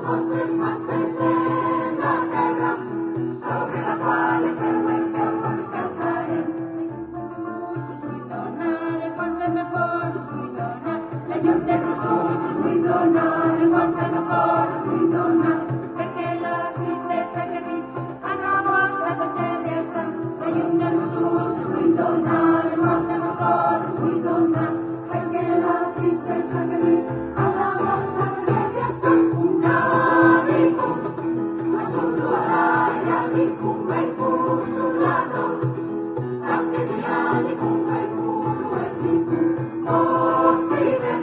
vostres mans besem la terra, sobre la qual esteu en peu, vos escalfarem. Us vull donar, el fons del meu cor us vull donar, la llum de Jesús us vull donar, el fons del meu cor us vull donar, perquè la tristesa que he vist en la vostra tragèdia està. La llum de Jesús us vull donar, el fons del meu cor us vull donar, perquè la tristesa que he vist en la vostra tragèdia està. Unadicum, asunto araiadicum, el consolator, Captenianicum, el puro eticum, os cridem,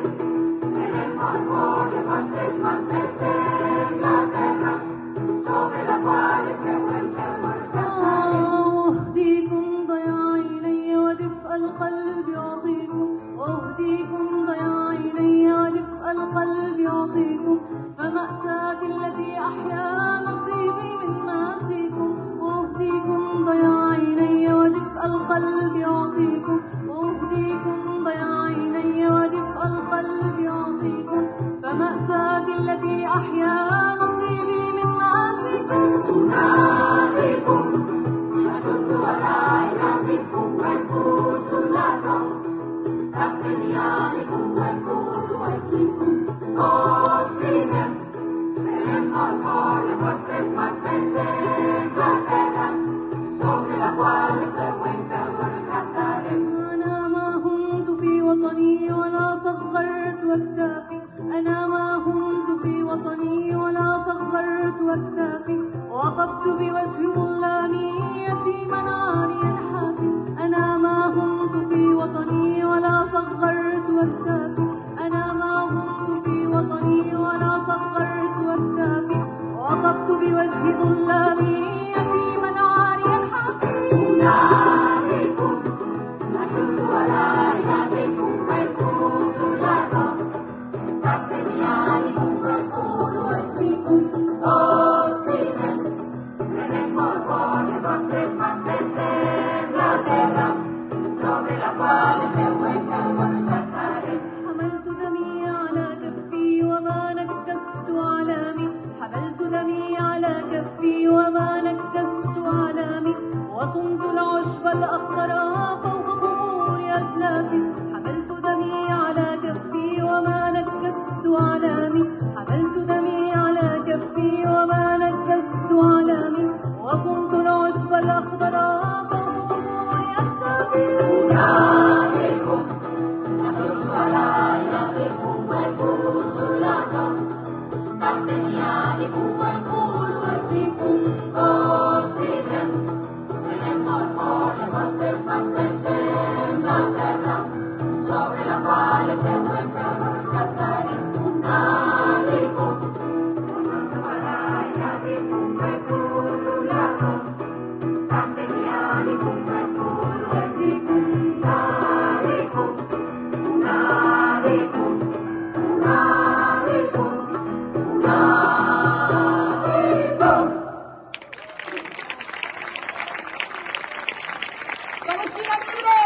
tenem molt fort les vostres mans, besem la terra, sobre la qual esteu en peu, vos rescatarem. أهديكم ضياع عيني ودفء القلب يعطيكم، أهديكم ضياع عيني ودفء القلب يعطيكم، فمأساتي التي أحيا نصيبي من مآسيكم. أهديكم ضياع عيني ودفء القلب يعطيكم، أهديكم ضياع عيني ودفء القلب يعطيكم، فمأساتي التي أحيا نصيبي من مآسيكم. Unadicum, asunto araiadicum, el consolator, Captenianicum, el puro eticum, os cridem, tenem molt fort les vostres mans, besem la terra, sobre la qual esteu en peu, vos rescatarem. أنا ما هنت في وطني ولا صغرت أكتافي، أنا ما هنت في وطني ولا صغرت أكتافي، وقفت بوجه ظلامي يتيما عاريا حافي. أنا ما هنت في وطني ولا صغرت أكتافي، أنا ما هنت في وطني ولا صغرت أكتافي، وقفت بوجه ظلامي يتيما عاريا حافي. Unadicum, asunto araiadicum, el consolator, Captenianicum, el puro eticum, os cridem, tenem molt fort les vostres mans, besem la terra, sobre la qual esteu en peu, vos rescatarem. حملت دمي على كفي وما نكست علامي، حملت دمي على كفي وما نكست علامي، وصنت العشب الأخضر فوق قبور أسلافي. حملت دمي على كفي وما نكست علامي، حملت دمي على كفي وما نكست علامي، وصنت العشب الأخضر فوق قبور أسلافي. Unadicum, asunto araiadicum, el consolator, Captenianicum, el puro eticum, os cridem, tenem molt fort les vostres mans, besem la terra, sobre la qual esteu en peu, vos rescatarem. Unadicum, asunto araiadicum, el consolator, Captenianicum, el puro eticum, unadicum, unadicum, unadicum, unadicum. ¡Palestina libre!